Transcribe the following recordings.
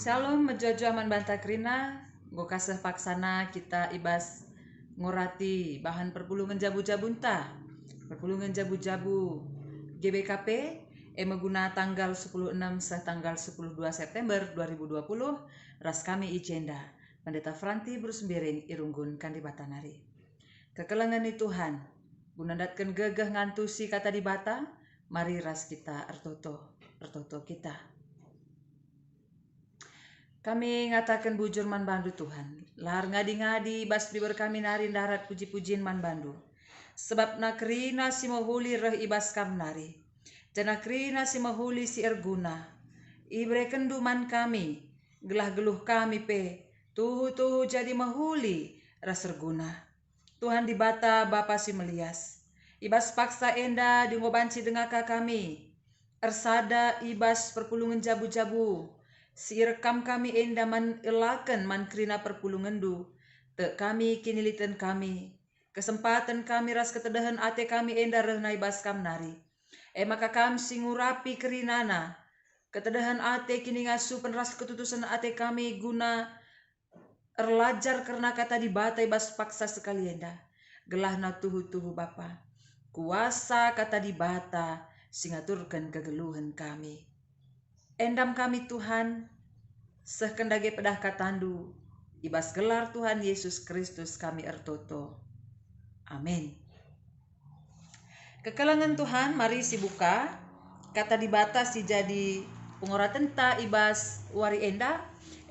Shalom mejojo aman banta krina go kasih paksana kita ibas ngorati bahan perpulungan jabu-jabunta perpulungan jabu-jabu GBKP meguna tanggal 16 seh tanggal 12 September 2020 ras kami ijenda Pendeta Franti Brusmbiring Irunggun Kandibatanari kekelengan ni Tuhan gunandatkan gegeh ngantusi kata di bata mari ras kita ertoto kita. Kami ngatakan bujur man bandu Tuhan. Lahar ngadi-ngadi bas biber kami nari darat puji-pujian man bandu. Sebab nakrina si mahuli reh ibas kam nari. Janakrina si mahuli si erguna. Ibre kendu man kami. Gelah geluh kami pe. Tuhu jadi mahuli ras erguna. Tuhan di bata Bapa si melias. Ibas paksa enda di ngobanci dengaka kami. Ersada ibas perpulungan jabu-jabu. Si rekam kami enda man elaken man krina perpulungan du. Te kami kinilitan kami. Kesempatan kami ras ketedahan ate kami enda rehnai bas kam nari. Maka kam singurapi kerinana. Ketedahan ate kini ngasu penras ketutusan ate kami guna erlajar karena kata di batai bas paksa sekali enda. Gelah na tuhu Bapa. Kuasa kata di bata singaturkan kegeluhan kami. Endam kami Tuhan, sekendage pedah katandu, ibas gelar Tuhan Yesus Kristus kami ertoto. Amin. Kekelangan Tuhan, mari si buka, kata di bata si jadi pengoratan ta ibas wari enda,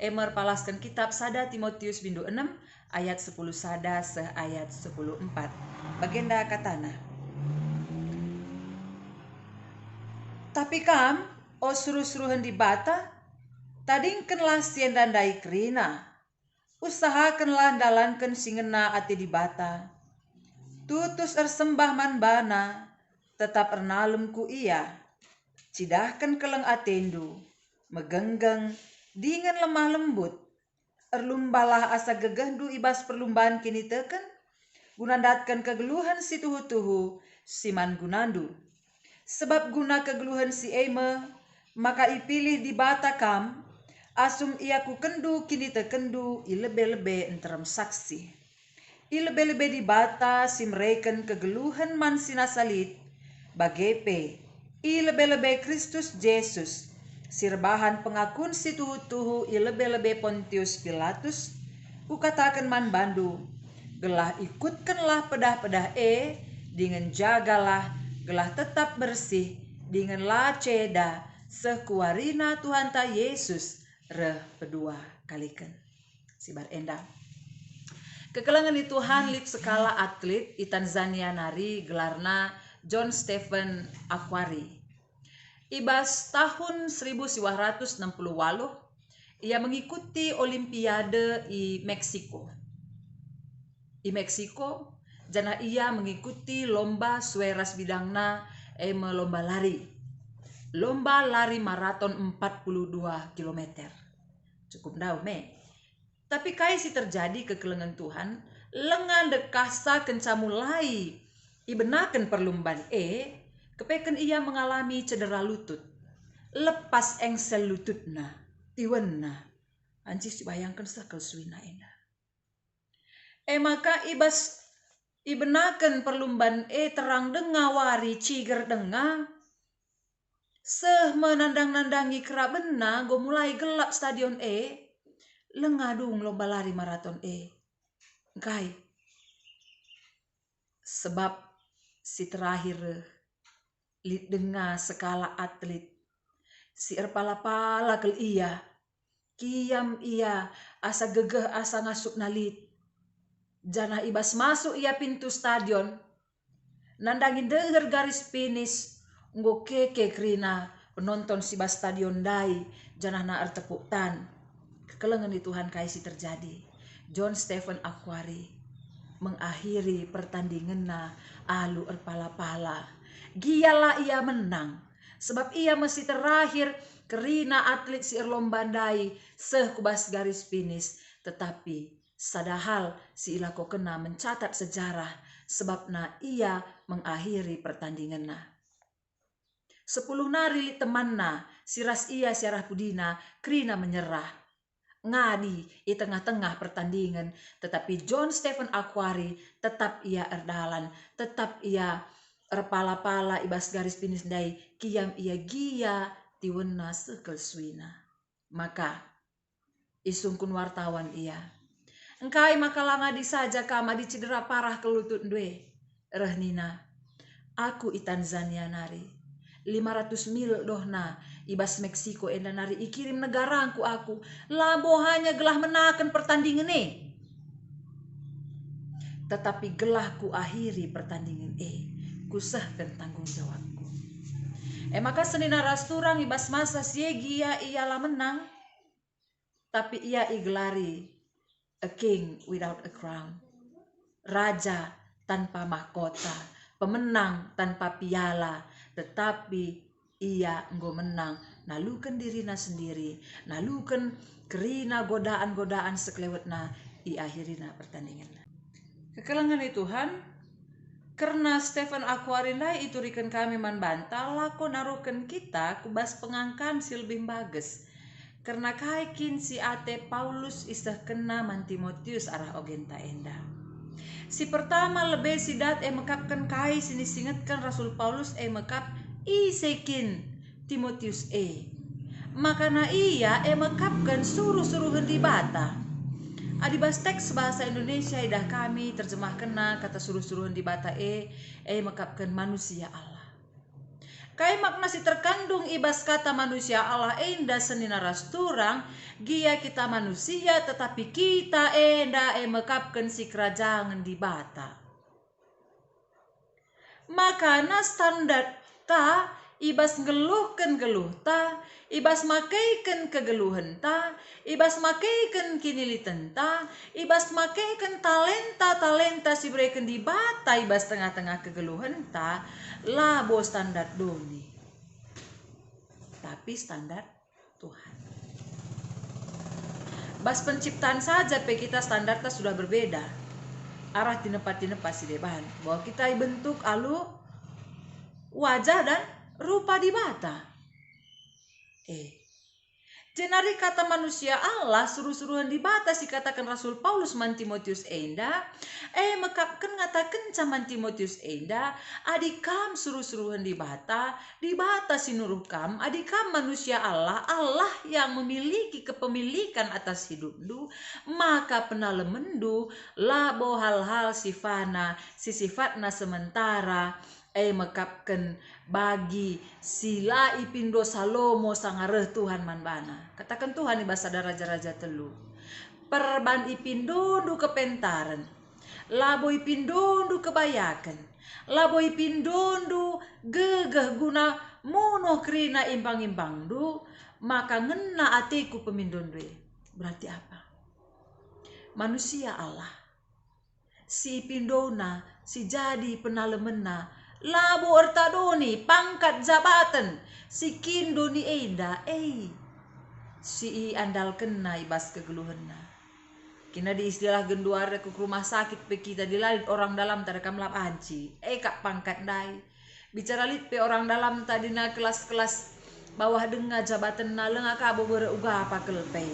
emer palaskan kitab sada Timotius bindu 6, ayat 10 sada se ayat 10:4. Bagenda katana. Tapi kam, o suruh-suruhan di bata, tadingkenlah sien dandai kerina. Usahakanlah dalankan singena ati di bata. Tutus ersembah man bana, tetap ernalem ku iya. Cidahkan keleng atendu, megenggeng, dengan lemah lembut. Erlumbalah asa gegendu ibas perlumbaan kini teken. Gunandatkan kegeluhan si tuhu-tuhu, siman gunandu. Sebab guna kegeluhan si eme, maka ipilih di bata kam, asum ia ku kendu kini tekendu ilebe-lebe enterem saksi. Ilebe-lebe di bata si mereken kegeluhan man sinasalit, bagepe, ilebe-lebe Kristus Yesus, sirbahan pengakun si tuhu-tuhu ilebe-lebe Pontius Pilatus, ku katakan man bandu, gelah ikutkanlah pedah-pedah dengan jagalah, gelah tetap bersih, dengan laceda, sekuarina Tuhan ta Yesus reh pedua kalikan. Sibar enda. Kekelangan di Tuhan lip sekala atlet di Tanzania nari gelarna John Stephen Akhwari. Ibas tahun 1968 ia mengikuti Olimpiade di Meksiko. Di Meksiko, jana ia mengikuti lomba sueras bidangna lomba lari. Lomba lari maraton 42 km. Cukup dau me. Tapi kai si terjadi kekelengan Tuhan, lengan dekasa kenca mulai ibenakan perlumbaan kepeken ia mengalami cedera lutut. Lepas engsel lututna, tiwenna. Ancis bayangkan sakel suina enda. Maka ibas ibenakan perlumbaan terang denga wari ciger denga. Seh menandang-nandangi kerabena go mulai gelap stadion lengadung lomba lari maraton Kai. Sebab si terakhir lit denga sekala atlet si erpala-pala kel iya. Kiam iya asa gegeh asa ngasuk nalit. Jana ibas masuk ia pintu stadion. Nandangin denger garis finish. Nggo keke krina penonton si bas stadion dai. Jana na ertepuk tan. Kekelengan di Tuhan kaisi terjadi. John Stephen Akhwari mengakhiri pertandingan na alu erpala-pala. Giyalah ia menang. Sebab ia masih terakhir kerina atlet si erlombandai seh kubas garis finish. Tetapi sadahal si ilako kena mencatat sejarah sebabna ia mengakhiri pertandinganna. 10 nari temanna siras ia siarah pudina krina menyerah. ngadi di tengah-tengah pertandingan, tetapi John Stephen Akhwari tetap ia erdalan, tetap ia erpala-pala ibas garis finish dai kiam ia gia tiwena sekel suina. Maka isungkun wartawan ia, engkai makalanga di saja kama di cedera parah ke lutut dwe. Rehnina, aku i Tanzania nari 500 mil dohna ibas Meksiko enda nari ikirim negaraku aku labo hanya gelah menakan pertandingan tetapi gelah ku akhiri pertandingan kusahkan tanggung jawabku. Maka senina rasturang ibas masa siegi ialah menang, tapi ia igelari a king without a crown, raja tanpa mahkota, pemenang tanpa piala, tetapi ia enggo menang nalukan dirina sendiri, nalukan kerina godaan-godaan sekelewetna i akhirina pertandingan. Kekelangan Tuhan, karena Stephen Akhwari iturikan kami manbanta lako naruhkan kita kubas pengangkan si lebih bagus. Karena kaikin si ate Paulus isah kena man Timotius arah ogenta enda. Si pertama lebih sidat mekapkan kai sini singetkan Rasul Paulus mekap isekin Timotius maka na iya mekapkan suruh-suruhan di bata. Adibas teks bahasa Indonesia idah kami terjemahkan kata suruh-suruhan di bata mekapkan manusia Allah. Kai makna si terkandung ibas kata manusia Allah enda senina rasturang gia kita manusia tetapi kita enda mekapkan si kerajaan di bata. Maka na standar ta ibas ngeluhkan geluh ta, ibas makaikan kegeluhan ta, ibas makaikan kinilitan ta, ibas makaikan talenta si berikan di bata ibas tengah-tengah kegeluhan ta, labo standar doni. Tapi standar Tuhan. Bas penciptaan saja kita standarnya sudah berbeda. Arah tinepat si deban bahwa kita bentuk alu wajah dan rupa di bata. Jenari kata manusia Allah suruh-suruhan di bata si katakan Rasul Paulus man Timotius enda mekapkan ngatakan caman Timotius enda adikam suruh-suruhan di bata si nuruh kam adikam manusia Allah yang memiliki kepemilikan atas hidup du maka penalemendu labo hal-hal sifana si sifatna sementara mekapkan bagi sila ipindo Salomo sangareh Tuhan manbana. Katakan Tuhan di bahasa raja-raja telu. Perban ipindondu kepentaran. Labo ipindondu kebayakan. Labo ipindondu gegeh guna mono krina imbang-imbang du. Maka ngena atiku pemindondu. Berarti apa? Manusia Allah. Si ipindona, si jadi penalemena. Labo ertadoni pangkat jabatan si kindoni enda si andal kena ibas kegeluhanna kina di istilah genduara ke rumah sakit pe kita dilalit orang dalam tarekam lap anci kak pangkat dai bicara lit pe orang dalam tadi na kelas-kelas bawah dengar jabatan na lenga kabo beruga apa kelpe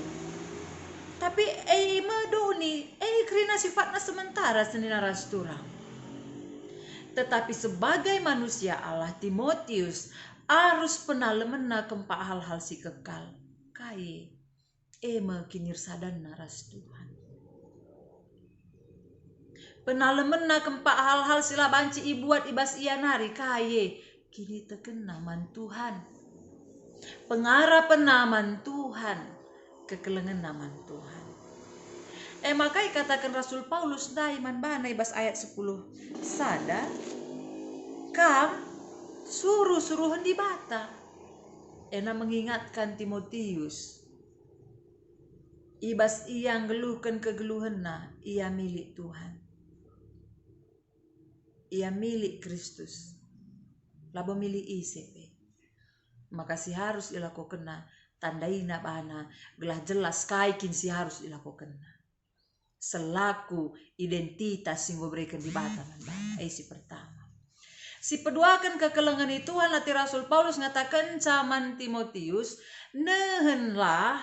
tapi medoni krina sifatna sementara senina rasturang. Tetapi sebagai manusia Allah, Timotius harus penalemena kempa hal-hal si kekal. Kai kinir sadan naras Tuhan. Penalemena kempa hal-hal sila banci ibuat ibas ia nari. Kai kini terkena man Tuhan. Pengarah penaman Tuhan. Kekelengan naman Tuhan. Makai katakan Rasul Paulus daiman bana ibas ayat 10 sada kam suruh-suruhan di bata mengingatkan Timotius ibas ia ngeluhkan kegeluhanna ia milik Tuhan ia milik Kristus labo milik ICP maka si harus ilakukan tandaina bana gelah jelas kaikin si harus ilakukan selaku identitas sing berikan di bata si pertama. Si peduakan kekelengan Tuhan lati Rasul Paulus ngatakan caman Timotius nehenlah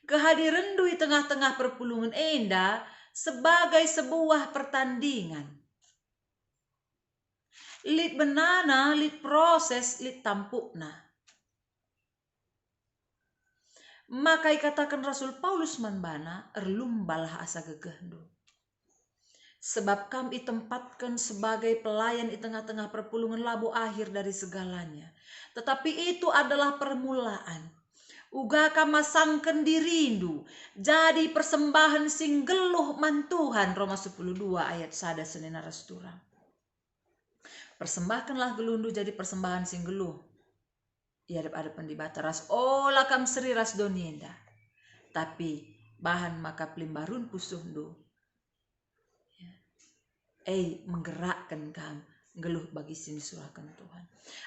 Kehadiran di tengah-tengah perpulungan enda sebagai sebuah pertandingan. Lit benana, lit proses, lit tampukna. Maka katakan Rasul Paulus manbana erlumbalah asa gegehdu. Sebab kami tempatkan sebagai pelayan di tengah-tengah perpulungan labu akhir dari segalanya. Tetapi itu adalah permulaan. Uga kamasangken dirindu. Jadi persembahan sing geluh man Tuhan. Roma 10:2 ayat 1 senena rastura. Persembahkanlah gelundu jadi persembahan sing geluh. Iadap-adapan di bataras. Olah kam seri ras donienda. Tapi bahan maka pelimbarun pusuhdu. Menggerakkan kam geluh bagi sini surahkan Tuhan.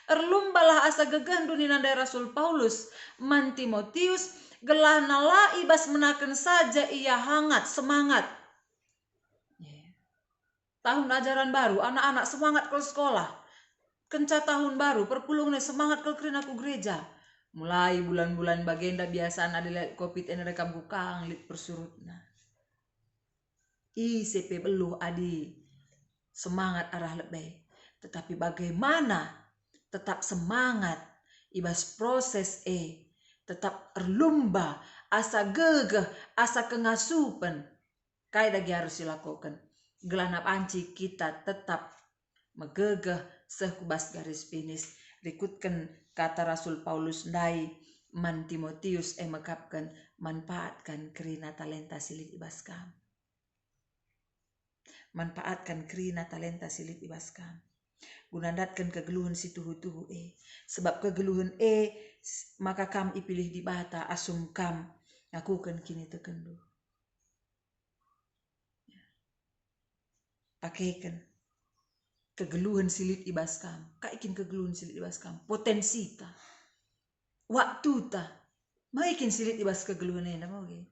Erlumbalah asa gegandu ni nandai Rasul Paulus man Timotius gelah nala ibas menaken saja ia hangat semangat. Tahun ajaran baru anak-anak semangat ke sekolah. Kenca tahun baru perpulungan semangat ke aku gereja. Mulai bulan-bulan bagenda biasa ada covid ini rekam bukang lit persurutna. ICP beluh adi semangat arah lebih. Tetapi bagaimana tetap semangat ibas proses tetap erlumba asa gegeh asa kengasupan kai lagi harus dilakukan. Gelanap anci kita tetap megegeh sekubas garis finish. Rikutkan kata Rasul Paulus dai man Timotius mekapkan manfaatkan kerina talenta silit ibas kam. Manfaatkan kerina talenta silit ibas kam. Gunandatkan kegeluhan si tuhu-tuhu sebab kegeluhan maka kam ipilih di bata asum kam ngakukan kini tekendu. Pakaikan kegeluhan silit ibas kam. Kaikin kegeluhan silit ibas kam. Potensi ta. Waktu ta. Maikin silit ibas kegeluhan enda mau ge.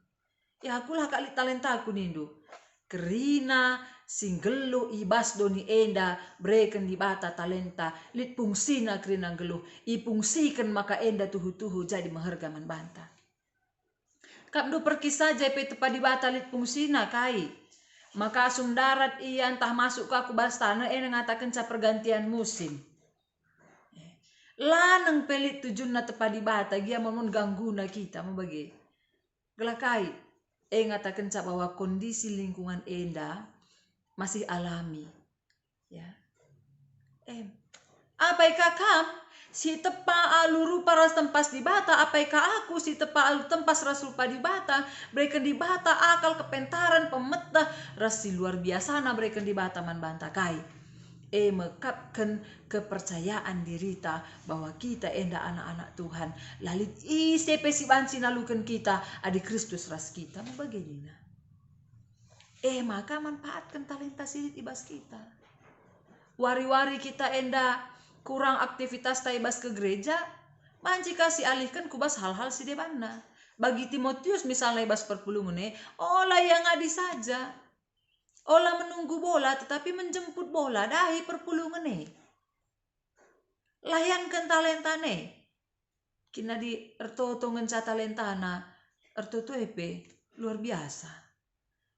Ya akulah kali talenta aku nindu. Kerina singgelu ibas doni enda breken di bata talenta lit fungsina kerina geluh ipungsikan maka enda tuhu-tuhu jadi meherga manbanta. Kapdo pergi saja pe tepa di bata lit fungsina kai. Maka asum darat iya entah masuk ke aku bastana ngatakan ca pergantian musim. Lanang pelit tujunna tepa di bata gia mon gangguna kita mau bagi. Gelakai ngatakan ca bahwa kondisi lingkungan enda masih alami. Ya. Apaikah kam si tepa aluru paras tempas di bata, apaikah aku si tepa alu tempas rasul pa di bata, mereka di bata akal kepentaran pemetah rasi luar biasa na mereka di bata man banta kai. Mekapkan kepercayaan dirita bahwa kita enda anak-anak Tuhan. Lalit ICP si bansi nalukan kita adi Kristus ras kita mau baginina. Maka manfaatkan talenta silit ibas kita. Wari-wari kita enda kurang aktivitas taibas ke gereja, manci kasih alihkan kubas hal-hal si debana. Bagi Timotius misalnya ibas perpulungan olah yang ngadi saja. Olah menunggu bola tetapi menjemput bola dahi perpulungan Layankan talenta Kina di ertoto ngenca talentana, ertoto luar biasa.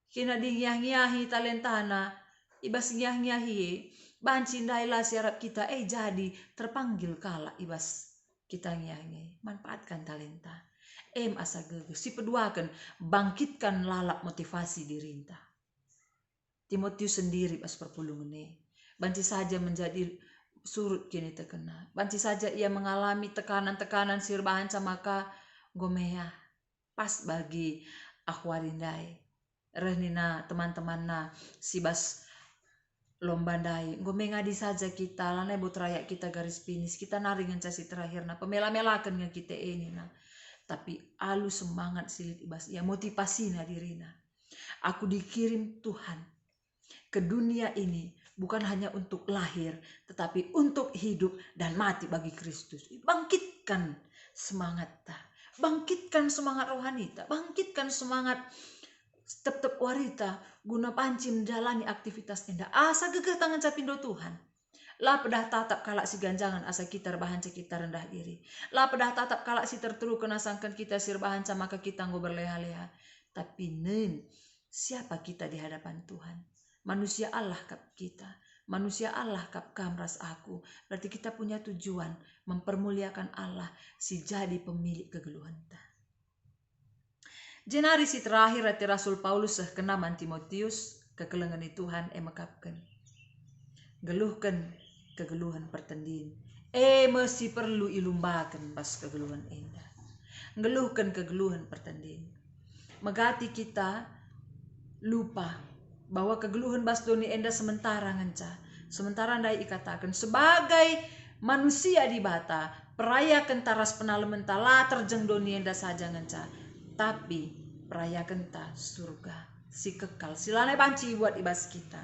Kina di ngiah-ngiahi talentana, ibas ngiah-ngiahi, banci ndailah siarap kita jadi terpanggil kala ibas kita ngiah-ngiahi. Manfaatkan talenta. Asa geger, si peduakan, bangkitkan lalap motivasi dirinta. Timotius sendiri pas perpulungan banci saja menjadi surut kini terkena. Banci saja ia mengalami tekanan-tekanan sirbahan maka gomea pas bagi akhwarindai. Rehnina teman-teman na sibas lombandai. Gomengadi saja kita lanai but rayak kita garis finish. Kita naringan casi terakhir na pemela-melakan nga kita ini na. Tapi alu semangat silit ibas ia motivasi na dirina. Aku dikirim Tuhan ke dunia ini bukan hanya untuk lahir, tetapi untuk hidup dan mati bagi Kristus. Bangkitkan semangat ta, bangkitkan semangat rohani ta, bangkitkan semangat tetap warita guna panci menjalani aktivitas enda. Asa gegah tangan capindo Tuhan. La pedah tatap kalak si ganjangan asa kita bahanca kita rendah diri. La pedah tatap kalak si terteru kena sangkan kita sir bahanca maka kita nggo berleha-leha. Tapi siapa kita di hadapan Tuhan? Manusia Allah kap kita. Manusia Allah kap kamras aku. Berarti kita punya tujuan mempermuliakan Allah si jadi pemilik kegeluhan ta. Jenari si terakhir hati Rasul Paulus kenaman Timotius kekelengan Tuhan mekapkan. Geluhkan kegeluhan pertendin. Mesti perlu ilumbakan pas kegeluhan enda. Geluhkan kegeluhan pertendin. Megati kita lupa bahwa kegeluhan bas doni enda sementara ngenca. Sementara ndai ikatakan sebagai manusia di bata perayakan taras penalemen la terjeng doni enda saja ngenca. Tapi perayakan ta surga si kekal silane banci buat ibas kita.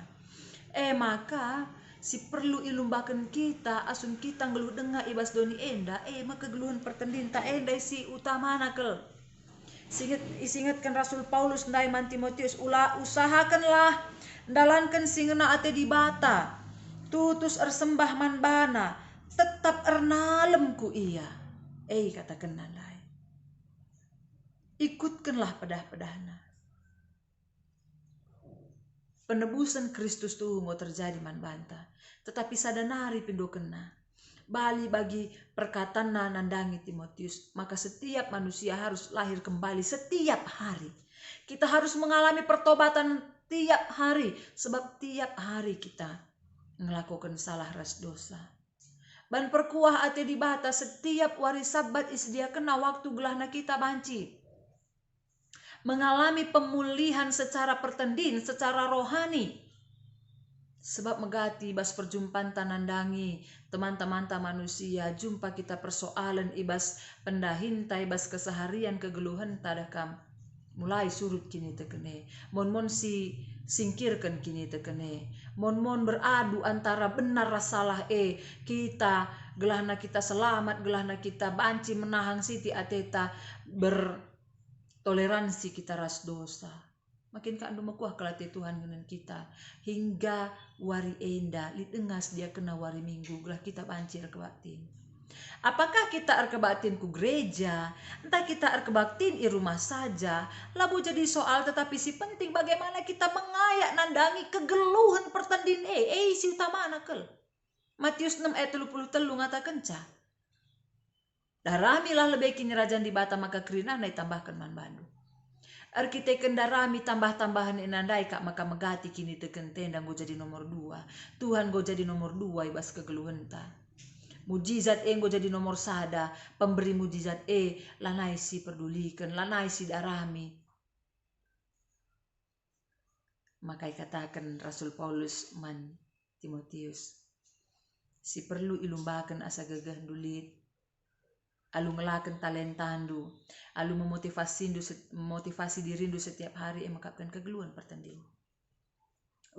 Maka si perlu ilumbakan kita asun kita ngeluh dengar ibas doni enda maka geluhan pertendin ta enda si utama nakel. Singatkan Rasul Paulus ndai man Timotius usahakanlah dalankan singena ate di bata tutus ersembah man bana tetap ernalem ku iya katakan nandai ikutkanlah pedah-pedahna. Penebusan Kristus tuh mau terjadi man banta. Tetapi sadanari pindo kena. Bali bagi perkataan nandangi Timotius. Maka setiap manusia harus lahir kembali setiap hari. Kita harus mengalami pertobatan tiap hari. Sebab tiap hari kita melakukan salah ras dosa. Ban perkuah ate di bata setiap wari sabat isdia kena waktu gelahna kita banci. Mengalami pemulihan secara pertendin, secara rohani. Sebab megati bas perjumpaan tanandangi teman-teman manusia jumpa kita persoalan ibas pendahinta ibas keseharian kegeluhan tadakam mulai surut kini tekene. Mon si singkirkan kini tekene. Mon beradu antara benar rasalah kita gelahna kita selamat gelahna kita banci menahang siti ateta toleransi kita ras dosa. Makin ka ando makuah kelati Tuhan dengan kita. Hingga wari enda, litengas dia kena wari minggu. Gelah kita bancir kebatin. Apakah kita arkebatin ku gereja? Entah kita arkebaktin i rumah saja. Labu jadi soal tetapi si penting bagaimana kita mengayak nandangi kegeluhan pertandin si utama anakel. Matius 6 ayat 33 ngatakan ca. Daramilah lebih kini rajan di bata maka kerina nai tambahkan man bandu. Arkiteken darami tambah-tambahan inandai kak maka megati kini teken tendang go jadi nomor 2. Tuhan go jadi nomor 2 ibas kegeluhan ta. Mujizat go jadi nomor sada. Pemberi mujizat lanai si perdulikan, lanai si darami. Maka katakan Rasul Paulus man Timotius. Si perlu ilumbakan asa gagah dulit. Alu ngelakan talentandu, alu memotivasi dirindu setiap hari mengungkapkan kegeluhan pertanding.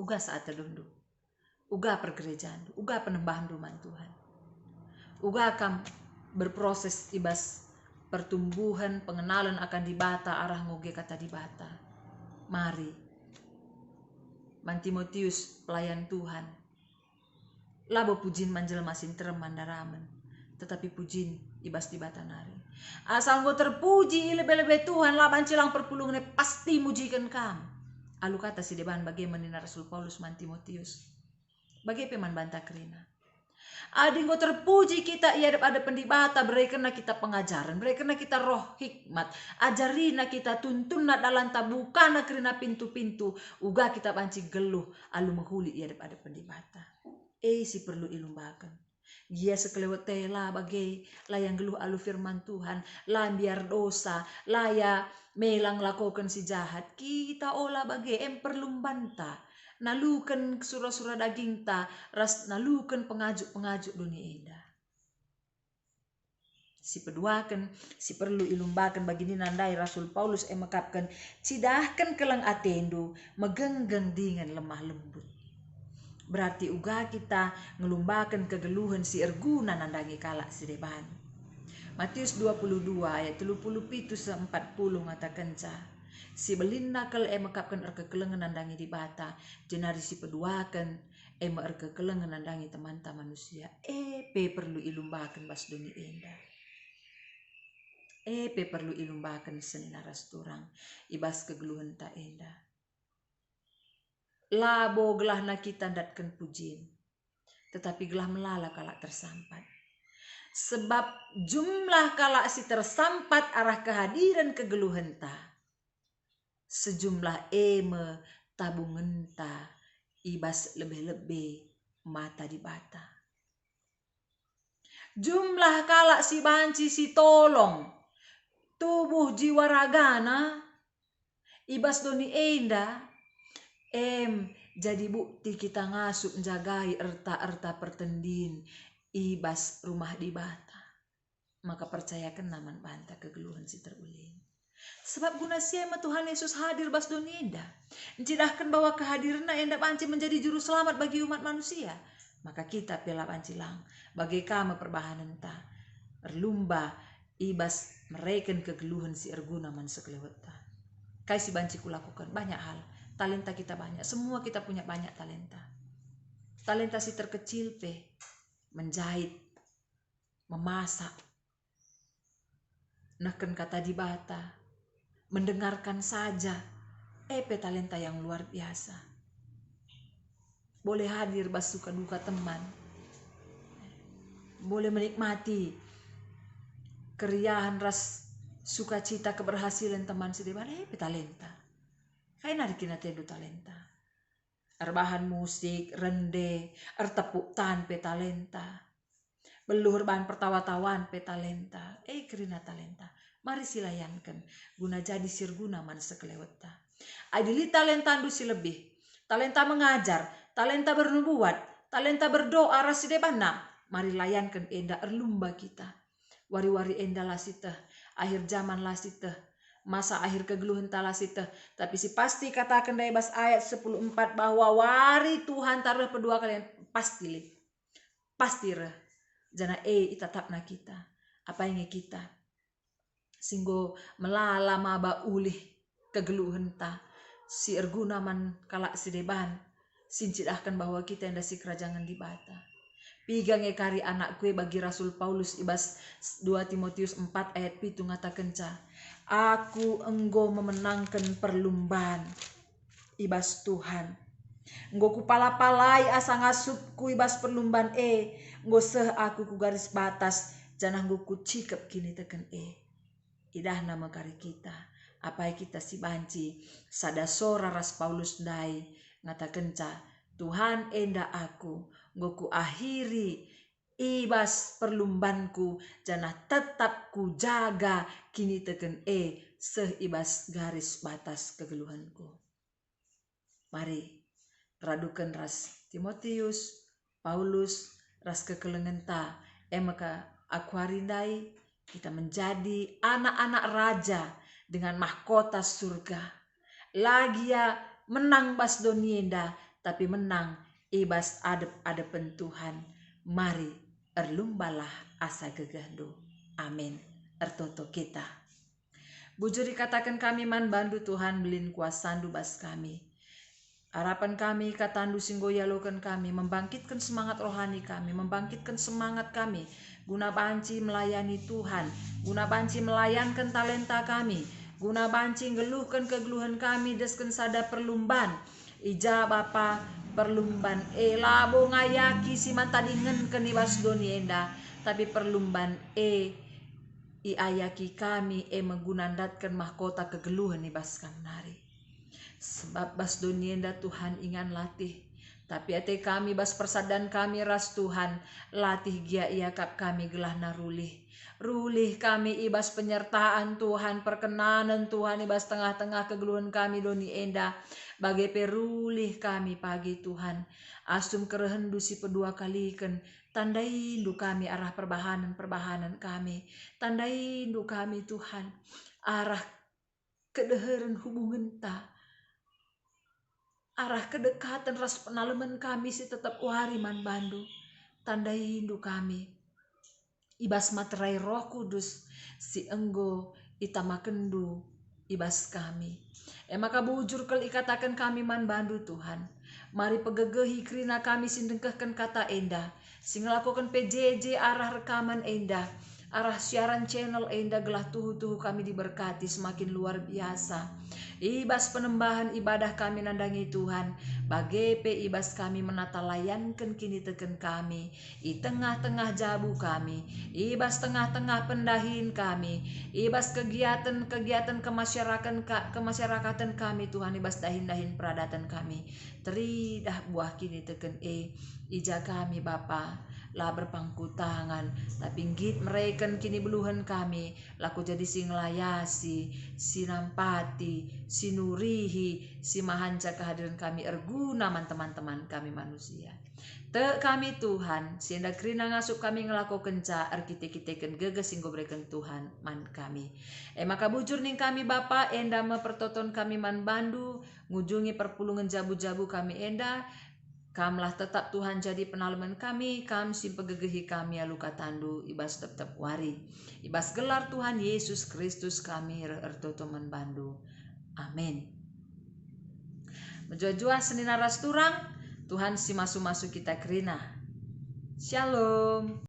Uga saat terundu, uga pergerejaan, uga penembahan rumah Tuhan. Uga akan berproses ibas pertumbuhan pengenalan akan dibata arah ngoge kata dibata. Mari, man Timotius pelayan Tuhan. Labo pujin manjel masin terem mandaraman. Tetapi pujin ibas di batanari. Asal go terpuji lebih-lebih Tuhan laban cilang perpulungan pasti mujikan kam. Alu kata si deban bagaimana Rasul Paulus man Timotius. Bagaimana bantah kerina. Adi go terpuji kita ia ada pendibata beri kena kita pengajaran, beri kena kita roh hikmat, ajarina kita tuntunna dalam tabukana kerina pintu-pintu, uga kita banci geluh alu menghuli ia ada pendibata. Si perlu ilumbakan. Dia sekelewat tela bagai layang geluh alu firman Tuhan, lah biar dosa, laya melang lakukan si jahat, kita olah bagai perlu banta, nalukan surah-surah daging ta, ras nalukan pengajuk dunia indah. Si peduakan, si perlu ilumbakan bagi ninandai Rasul Paulus mekapkan, cidahkan kelang atendu, megenggeng dengan lemah lembut. Berarti uga kita ngelumbakan kegeluhan si erguna nandangi kalak si deban. Matius 22 ayat 37-40 ngatakan ca. Si belinna kel mekapkan erkekelengan nandangi di bata. Jenari si peduakan kekelengan nandangi teman-teman manusia. Pe perlu ilumbakan bas doni enda. Pe perlu ilumbakan seni naras turang ibas kegeluhan ta enda. Labo gelah na kita datkan pujin, tetapi gelah melala kalak tersampat. Sebab jumlah kalak si tersampat arah kehadiran kegeluhan ta, sejumlah eme tabungan ta ibas lebih-lebih mata di bata. Jumlah kalak si banci si tolong tubuh jiwa ragana ibas doni enda jadi bukti kita ngasup jagai erta-erta pertendin ibas rumah di bata. Maka percayakan naman banta kegeluhan si terulin. Sebab guna siapa Tuhan Yesus hadir bas doni enda, mencidahkan bahwa kehadiran enda banci menjadi juru selamat bagi umat manusia. Maka kita pela bancilang bagai kama perbahanan ta berlumba ibas mereken kegeluhan si erguna man sekeleweta. Kai si banci kulakukan banyak hal. Talenta kita banyak, semua kita punya banyak talenta. Talenta si terkecil pe menjahit, memasak, neken kata di bata, mendengarkan saja. Pe talenta yang luar biasa. Boleh hadir bas suka duka teman, boleh menikmati keriahan ras sukacita keberhasilan teman sedeban. Pe talenta. Kain ada kina tendu talenta. Erbahan musik, rende, ertepuk tan pe talenta. Beluhur bahan pertawa-tawan pe talenta. Kerina talenta. Mari silayankan. Guna jadi sirguna man sekeleweta. Adili talenta andu si lebih. Talenta mengajar, talenta bernubuat, talenta berdoa rasidebana. Mari layankan enda erlumba kita. Wari-wari enda lasiteh. Akhir zaman lasiteh. Masa akhir kegeluhan talasita. Tapi si pasti katakan dari bas ayat 14 bahwa wari Tuhan taruh kedua kalian pasti le. Pasti re. Jana itatapna kita. Apa yang kita. Singgo melala maba ulih kegeluhan ta. Si erguna man kalak si deban. Sincidahkan bahwa kita yang si kerajangan di bata. Pigang kari anak kue bagi Rasul Paulus ibas 2 Timotius 4 ayat 7 ngatakan ca. Aku enggo memenangkan perlumbaan ibas Tuhan. Enggo kupala-palai asa ngasupku ibas perlumbaan enggo seh aku ku garis batas janah enggo ku cikep kini teken Idah nama kari kita. Apa kita si banci sada sora ras Paulus dai ngatakan ca Tuhan enda aku enggo ku akhiri ibas perlumbanku janah tetap ku jaga kini teken seh ibas garis batas kegeluhanku. Mari radukan ras Timotius, Paulus, ras kekelengan ta maka aku harindai kita menjadi anak-anak raja dengan mahkota surga. Lagi ya menang bas donienda tapi menang ibas adep-adepen Tuhan. Mari erlumbalah asa gegahdu. Amin. Ertoto kita. Bujur dikatakan kami man bandu Tuhan belin kuasandu bas kami. Harapan kami katandu singgo yalokan kami. Membangkitkan semangat rohani kami. Membangkitkan semangat kami. Guna banci melayani Tuhan. Guna banci melayankan talenta kami. Guna banci ngeluhkan kegeluhan kami. Desken sada perlumban. Ija Bapa perlumban labo ngayaki si mantadingen kenibas doni enda. Tapi perlumban iayaki kami menggunandatkan mahkota kegeluhan ibas nari. Sebab bas donienda Tuhan ingan latih. Tapi ate kami bas persadan kami ras Tuhan. Latih gia iakap kami gelah narulih. Rulih kami ibas penyertaan Tuhan. Perkenanan Tuhan ibas tengah-tengah kegeluhan kami doni enda. Bagai perulih kami pagi Tuhan. Asum kerehendu si pedua kaliken. Tandai indu kami arah perbahanan kami. Tandai indu kami Tuhan. Arah kedeheran hubungan ta. Arah kedekatan ras penaleman kami si tetap wari man bandu. Tandai indu kami. Ibas materai Roh Kudus si enggo itamakendu ibas kami. Maka bujur kel ikatakan kami man bandu Tuhan. Mari pegegehi kerina kami sindengkehkan kata endah. Sing lakukan PJJ arah rekaman endah. Arah siaran channel endah gelah tuhu-tuhu kami diberkati semakin luar biasa. Ibas penembahan ibadah kami nandangi Tuhan. Bagepe ibas kami menata layankan kini teken kami. I tengah-tengah jabu kami. Ibas tengah-tengah pendahin kami. Ibas kegiatan-kegiatan kemasyarakatan kami Tuhan. Ibas dahin-dahin peradatan kami. Teridah buah kini teken ija kami Bapa. Lah berpangku tangan, tapi git mereka kini beluhan kami, laku jadi sing layasi, sinampati, sinurihi, si mahanca kehadiran kami erguna teman-teman kami manusia. Te kami Tuhan, sienda kerina ngasup kami ngelako kenca, arkite-kiteken geges sing gobreken Tuhan man kami. Maka bujur ning kami Bapa, enda mepertoton kami man bandu, ngujungi perpulungan jabu-jabu kami enda, kamlah tetap Tuhan jadi penaleman kami, kam simpegegehi kami aluka tandu, ibas tetap wari. Ibas gelar Tuhan Yesus Kristus kami ertotoman bandu. Amin. Menjua-jua senina rasturang, Tuhan si masu-masu kita kerina. Shalom.